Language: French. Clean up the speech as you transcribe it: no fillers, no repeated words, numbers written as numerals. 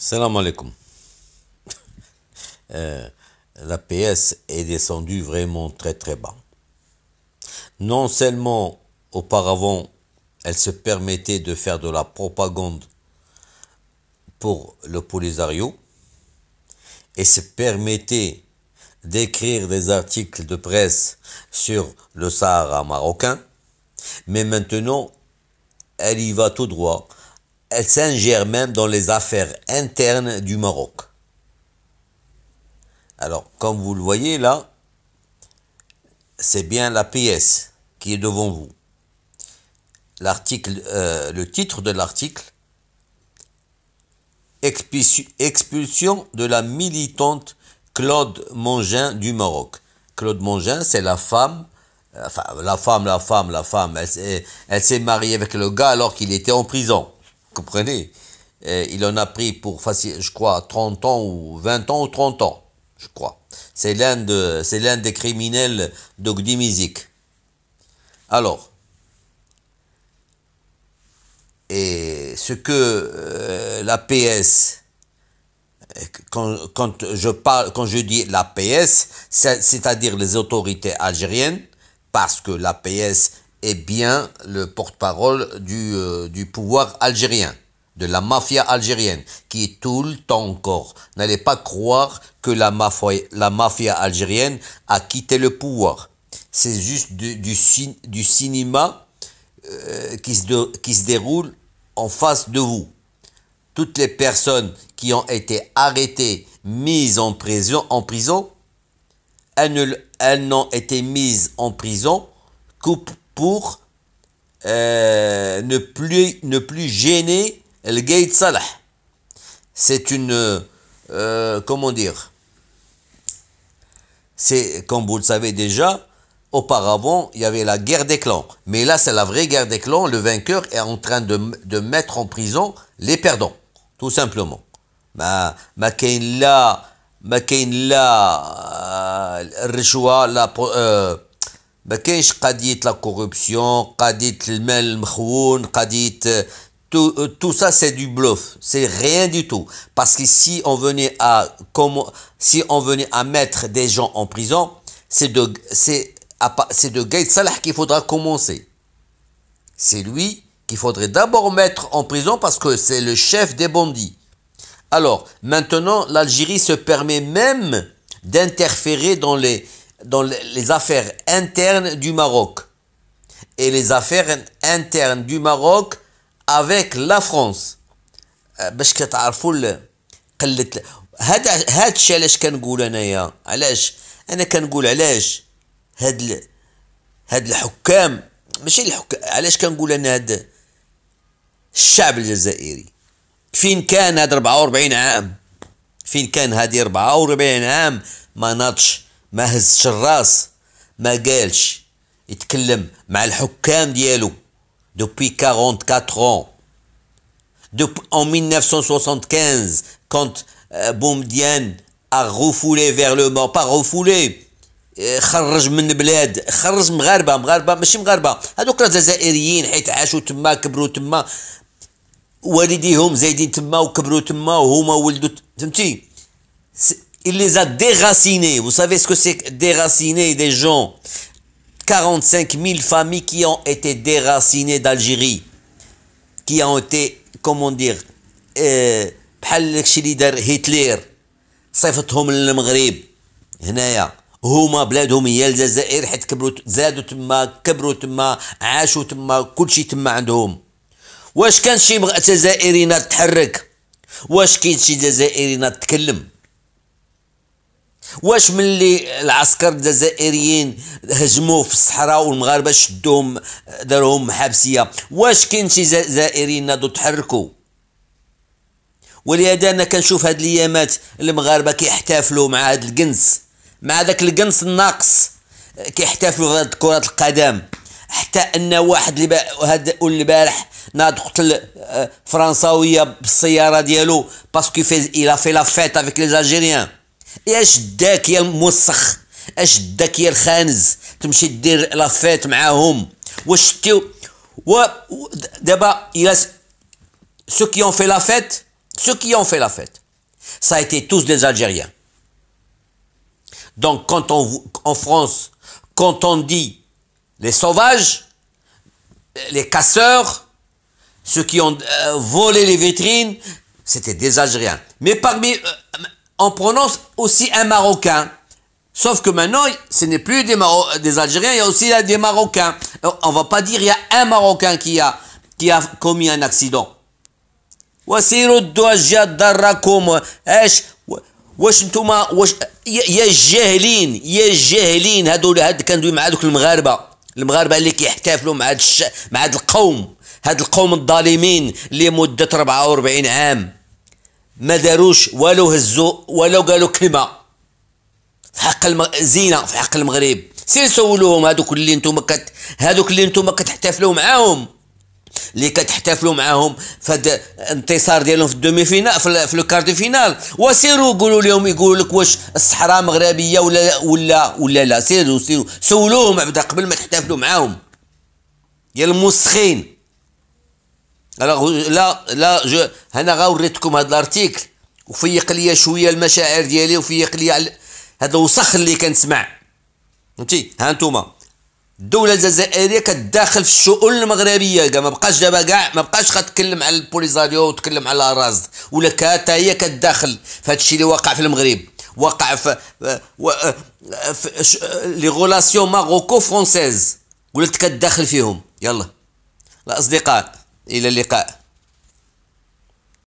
Salam alaikum. La PS est descendue vraiment très très bas. Non seulement auparavant, elle se permettait de faire de la propagande pour le Polisario et se permettait d'écrire des articles de presse sur le Sahara marocain, mais maintenant, elle y va tout droit. Elle s'ingère même dans les affaires internes du Maroc. Alors, comme vous le voyez là, c'est bien la PS qui est devant vous. L'article, le titre de l'article, expulsion de la militante Claude Mongin du Maroc. Claude Mongin, c'est la femme, elle s'est mariée avec le gars alors qu'il était en prison. Vous comprenez? Il en a pris pour, je crois, 30 ans ou 20 ans ou 30 ans, je crois. C'est l'un des criminels de Gdimizik. Alors, et ce que la PS, quand je dis la PS, c'est-à-dire les autorités algériennes, parce que la PS est bien le porte-parole du pouvoir algérien, de la mafia algérienne, qui est tout le temps encore. N'allez pas croire que la mafia algérienne a quitté le pouvoir. C'est juste du cinéma qui se déroule en face de vous. Toutes les personnes qui ont été arrêtées, mises en prison, elles n'ont été mises en prison que pour ne plus gêner le Gaïd Salah. C'est une, comment dire, c'est, comme vous le savez déjà, auparavant, il y avait la guerre des clans. Mais là, c'est la vraie guerre des clans. Le vainqueur est en train de mettre en prison les perdants. Tout simplement. ما كاين لا الرشوة لا ما كاينش قضية لا كوربسيون قضية المال المخون قضية tout ça c'est du bluff, c'est rien du tout. Parce que si on venait à mettre des gens en prison, c'est de Gaïd Salah qu'il faudra commencer. C'est lui qu'il faudrait d'abord mettre en prison parce que c'est le chef des bandits. Alors, maintenant, l'Algérie se permet même d'interférer dans les affaires internes du Maroc. Et les affaires internes du Maroc avec la France. باش كتعرفوا قلة هذا الشيء علاش كنقول انايا انا كنقول علاش هاد الحكام ماشي الحكام علاش كنقول انا هاد الشعب الجزائري فين كان هاد 44 عام فين كان هادي 44 عام ما ناضش ما هزش الراس ما قالش يتكلم مع الحكام ديالو depuis 44 ans en 1975 quand Boumediene a refoulé vers le mort pas refoulé خرج من بلاد خرج مغاربه ماشي مغاربه هذوك راه جزائريين حيت عاشوا تما كبروا تما والديهم زايدين تما وكبروا تما وهما ولدوا فهمتي il les a déracinés. Vous savez ce que c'est déraciner des gens? 45 000 familles qui ont été déracinées d'Algérie, qui ont été, comment dire, بحال داكشي اللي دار هتلر صيفطهم للمغرب هنايا هما بلادهم هي الجزائر حيت كبروا زادوا تما كبروا تما عاشوا تما كلشي تما عندهم. واش كان شي جزائري ناض تحرك؟ واش كاين شي جزائري ناض تكلم؟ واش ملي العسكر الجزائريين هجموا في الصحراء والمغاربه شدوهم داروهم محابسيه واش كاين شي جزائريين ناضوا تحركوا؟ ولهذا انا كنشوف هاد الايامات المغاربه كيحتفلوا مع هاد القنص مع داك القنص الناقص كيحتفلوا في كرة القدم حتى ان واحد هاد البارح ناض قتل فرنساويه بالسياره ديالو باسكو il a fait la fête avec les Algériens. اش داك يا الموسخ اش داك يا الخانز تمشي دير لا فيت معاهم واش شتيو دابا ceux qui ont fait la fête ceux qui ont fait la fête, ça a été tous des Algériens. Donc, en France, quand on dit les sauvages, les casseurs, ceux qui ont volé les vitrines, c'était des Algériens. Mais on prononce aussi un Marocain. Sauf que maintenant, ce n'est plus des Algériens, il y a aussi des Marocains. On va pas dire il y a un Marocain qui a commis un accident. وسيروا الدوا جات ضركم ايش واش نتوما واش يا الجاهلين هاد كندوي مع دوك المغاربه اللي كيحتفلوا مع هاد القوم، هاد القوم الظالمين اللي مده 44 عام ما داروش والو، هزوا ولو قالوا كلمه في حق زينه في حق المغرب. سير سولوهم هادوك اللي نتوما كتحتفلوا معاهم، اللي كتحتفلوا معاهم في هذا الانتصار ديالهم في الدومي فينال في لو كارت فينال، وسيروا قولوا لهم، يقولوا لك واش الصحراء مغربيه ولا لا. سيروا سولوهم بعدا قبل ما تحتفلوا معاهم يا المسخين. لا انا غوريتكم هذا الارتيكل وفيق لي شويه المشاعر ديالي وفيق لي هذا الوسخ اللي كنسمع. فهمتي؟ ها انتوما الدولة الجزائرية كتداخل في الشؤون المغربية، كاع ما بقاش دابا، كاع ما بقاش كتكلم على البوليزاريو وتكلم على الرصد، ولا حتى هي كتداخل في هادشي اللي واقع في المغرب، واقع في لي غولاسيون ماروكو فرونسيز، ولات كتداخل فيهم. يلا الأصدقاء، إلى اللقاء.